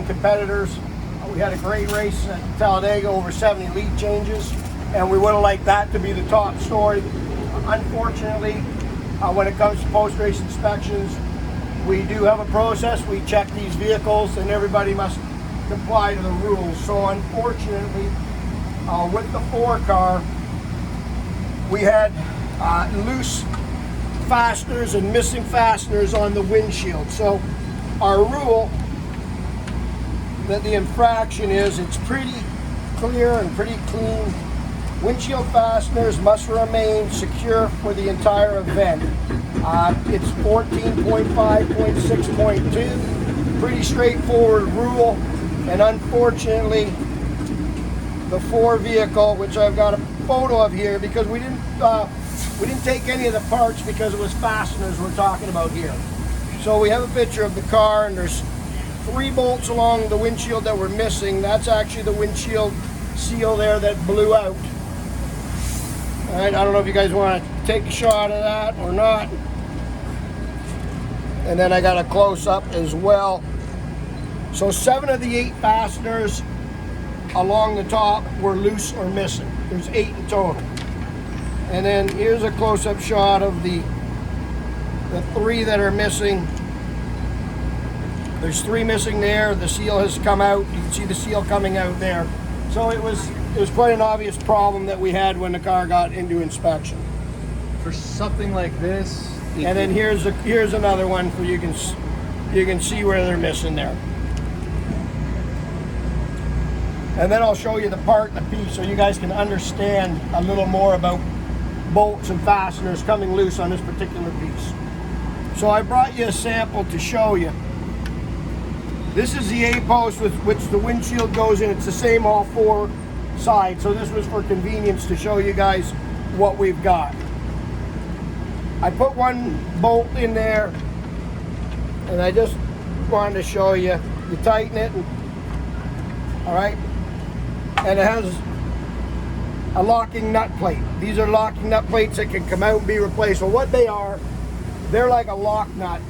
competitors. We had a great race at Talladega, over 70 lead changes, and we would have liked that to be the top story. Unfortunately, when it comes to post-race inspections, we do have a process. We check these vehicles, and everybody must comply to the rules. So unfortunately, with the 4 car, we had loose fasteners and missing fasteners on the windshield. So our rule that the infraction is, it's pretty clear and pretty clean. Windshield fasteners must remain secure for the entire event. It's 14.5.6.2, pretty straightforward rule. And unfortunately, the 4 vehicle, which I've got a photo of here, because we didn't take any of the parts because it was fasteners we're talking about here. So we have a picture of the car, and there's 3 bolts along the windshield that were missing. That's actually the windshield seal there that blew out. All right, I don't know if you guys want to take a shot of that or not. And then I got a close-up as well. So 7 of the 8 fasteners along the top were loose or missing. There's 8 in total. And then here's a close-up shot of the 3 that are missing. There's 3 missing there. The seal has come out. You can see the seal coming out there. So it was quite an obvious problem that we had when the car got into inspection. For something like this. And then here's another one where you can see where they're missing there. And then I'll show you the part and the piece so you guys can understand a little more about bolts and fasteners coming loose on this particular piece. So I brought you a sample to show you. This is the A-post with which the windshield goes in. It's the same all 4 sides. So this was for convenience to show you guys what we've got. I put 1 bolt in there, and I just wanted to show you. You tighten it, all right? And it has a locking nut plate. These are locking nut plates that can come out and be replaced. So what they are, they're like a lock nut,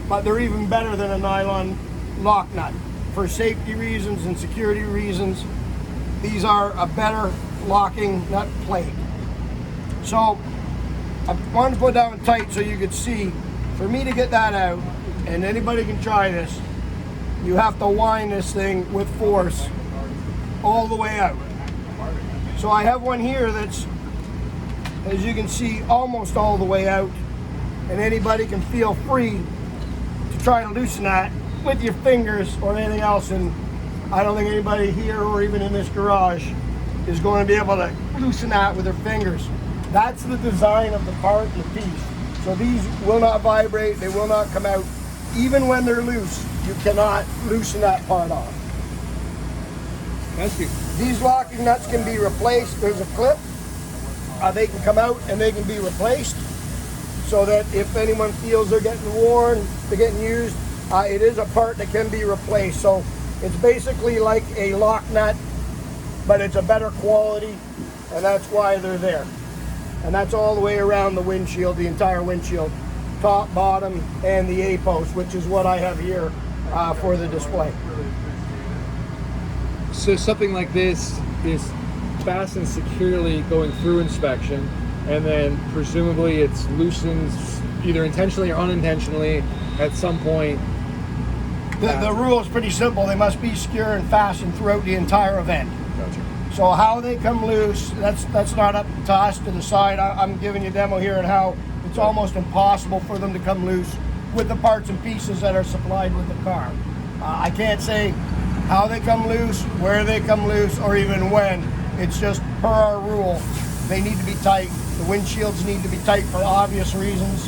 but they're even better than a nylon lock nut. For safety reasons and security reasons, these are a better locking nut plate. So I wanted to put that one tight so you could see. For me to get that out, and anybody can try this, you have to wind this thing with force all the way out. So I have one here that's, as you can see, almost all the way out, and anybody can feel free to try to loosen that with your fingers or anything else, and I don't think anybody here or even in this garage is going to be able to loosen that with their fingers. That's the design of the part and the piece. So these will not vibrate, they will not come out. Even when they're loose, you cannot loosen that part off. Thank you. These locking nuts can be replaced. There's a clip. They can come out and they can be replaced, so that if anyone feels they're getting worn, they're getting used, it is a part that can be replaced. So it's basically like a lock nut, but it's a better quality, and that's why they're there. And that's all the way around the windshield, the entire windshield, top, bottom, and the A-post, which is what I have here for the display. So something like this is fastened securely going through inspection, and then presumably it's loosened either intentionally or unintentionally at some point. The rule is pretty simple. They must be secure and fastened throughout the entire event. Gotcha. So how they come loose, that's not up to us to decide. I'm giving you a demo here on how it's almost impossible for them to come loose with the parts and pieces that are supplied with the car. I can't say how they come loose, where they come loose, or even when. It's just per our rule, they need to be tight. The windshields need to be tight for obvious reasons,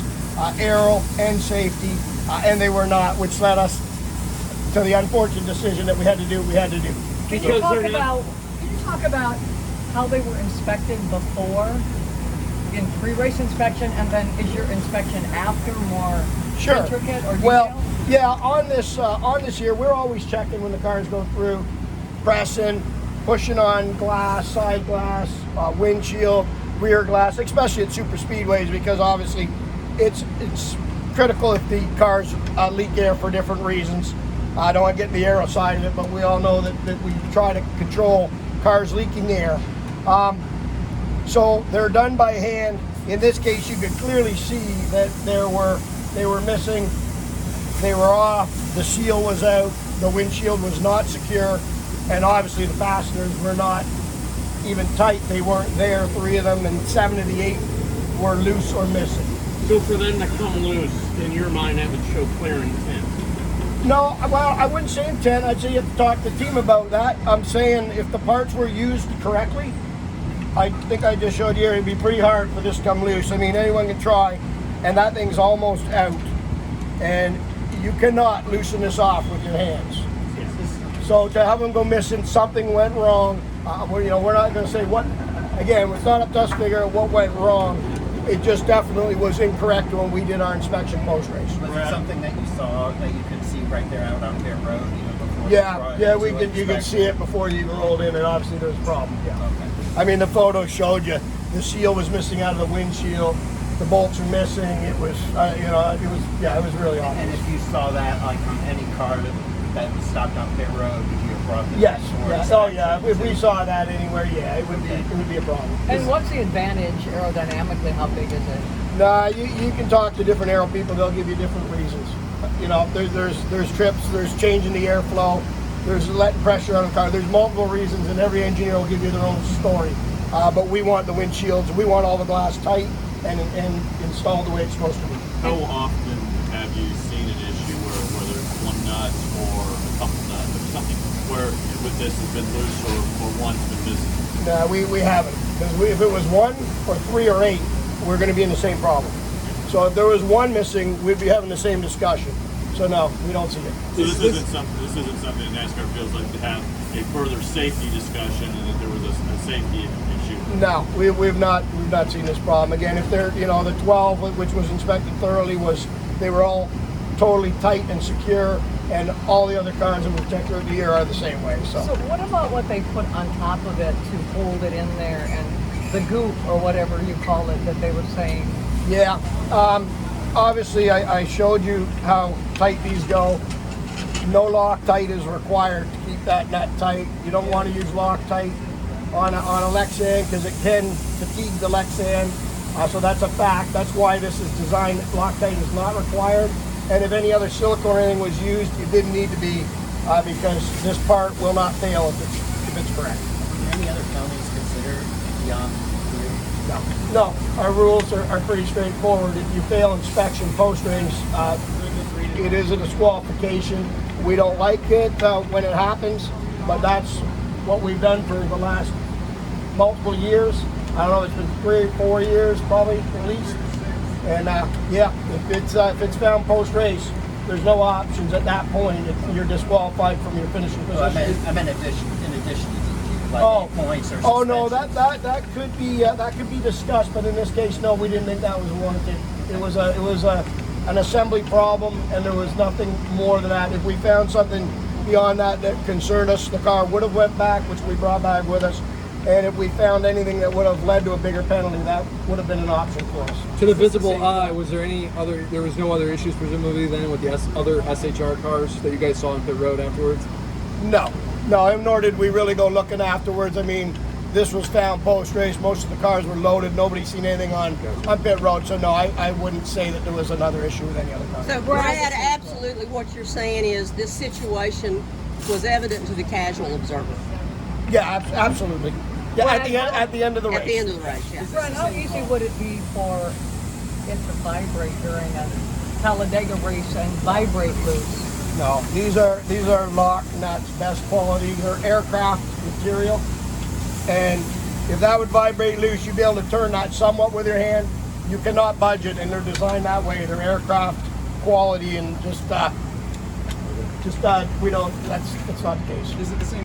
aero and safety, and they were not, which led us to the unfortunate decision that we had to do what we had to do. Can you talk about how they were inspected before, in pre-race inspection, and then is your inspection after more intricate or detailed? Well, yeah, on this here, we're always checking when the cars go through, pressing, pushing on glass, side glass, windshield, rear glass, especially at super speedways, because obviously it's critical if the cars leak air for different reasons. I don't want to get in the aero side of it, but we all know that we try to control cars leaking air. So they're done by hand. In this case, you could clearly see that they were missing. They were off. The seal was out. The windshield was not secure, and obviously the fasteners were not even tight. They weren't there. 3 of them, and 7 of the 8 were loose or missing. So for them to come loose, in your mind, that would show clear intent? No, well, I wouldn't say intent. I'd say you have to talk to the team about that. I'm saying if the parts were used correctly, I think I just showed you, it'd be pretty hard for this to come loose. I mean, anyone can try, and that thing's almost out. And you cannot loosen this off with your hands. So to have them go missing, something went wrong. We're not going to say what. Again, it's not up to us to figure out what went wrong. It just definitely was incorrect when we did our inspection post-race. Was it something that you saw that you could see right there out on pit road, even before? Yeah, you could see it before you even rolled in, and obviously there was a problem. Yeah. Okay. I mean, the photo showed you the seal was missing out of the windshield. The bolts were missing. It was, it was really obvious. And if you saw that, like on any car that was stopped on pit road, would you have brought this? Yes. Oh yeah. If we saw that anywhere, yeah, it would be a problem. And what's the advantage aerodynamically? How big is it? Nah, you can talk to different aero people. They'll give you different reasons. There's trips. There's changing the airflow. There's letting pressure on the car. There's multiple reasons, and every engineer will give you their own story. But we want the windshields. We want all the glass tight and installed the way it's supposed to be. How often have you seen an issue where there's one nut or a couple nuts or something where with this has been loose or one's been missing? No, we haven't. Because if it was 1 or 3 or 8, we're going to be in the same problem. So if there was 1 missing, we'd be having the same discussion. So no, we don't see it. So this isn't something that NASCAR feels like to have a further safety discussion and that there was a safety issue. No, we've not seen this problem. Again, if they're the 12, which was inspected thoroughly, they were all totally tight and secure, and all the other cars that were checked throughout the year are the same way. So what about what they put on top of it to hold it in there, and the goop or whatever you call it that they were saying? Yeah, obviously I showed you how tight these go. No Loctite is required to keep that nut tight. You don't want to use Loctite on a Lexan because it can fatigue the Lexan. So that's a fact. That's why this is designed. Loctite is not required. And if any other silicone or anything was used, it didn't need to be because this part will not fail if it's correct. Were there any other penalties considered beyond the No, our rules are pretty straightforward. If you fail inspection post-race, it is a disqualification. We don't like it when it happens, but that's what we've done for the last multiple years. I don't know, it's been 3 or 4 years probably at least. And if it's found post-race, there's no options at that point. You're disqualified from your finishing position. I meant in addition to points or suspension. Oh no, that could be discussed, but in this case, no, we didn't think that was warranted. It was an assembly problem, and there was nothing more than that. If we found something beyond that concerned us, the car would have went back, which we brought back with us. And if we found anything that would have led to a bigger penalty, that would have been an option for us. To the visible eye, was there there was no other issues presumably then with the other SHR cars that you guys saw on pit road afterwards? No, nor did we really go looking afterwards. I mean, this was found post-race. Most of the cars were loaded. Nobody's seen anything on pit road. So no, I wouldn't say that there was another issue with any other car. So Brad, absolutely what you're saying is this situation was evident to the casual observer. Yeah, absolutely. Yeah, at the end of the race. At the end of the race, yeah. Brian, how easy would it be for it to vibrate during a Talladega race and vibrate loose? No, these are lock nuts, best quality. They're aircraft material, and if that would vibrate loose, you'd be able to turn that somewhat with your hand. You cannot budge it, and they're designed that way. They're aircraft quality, and we don't. That's not the case. Is it the same?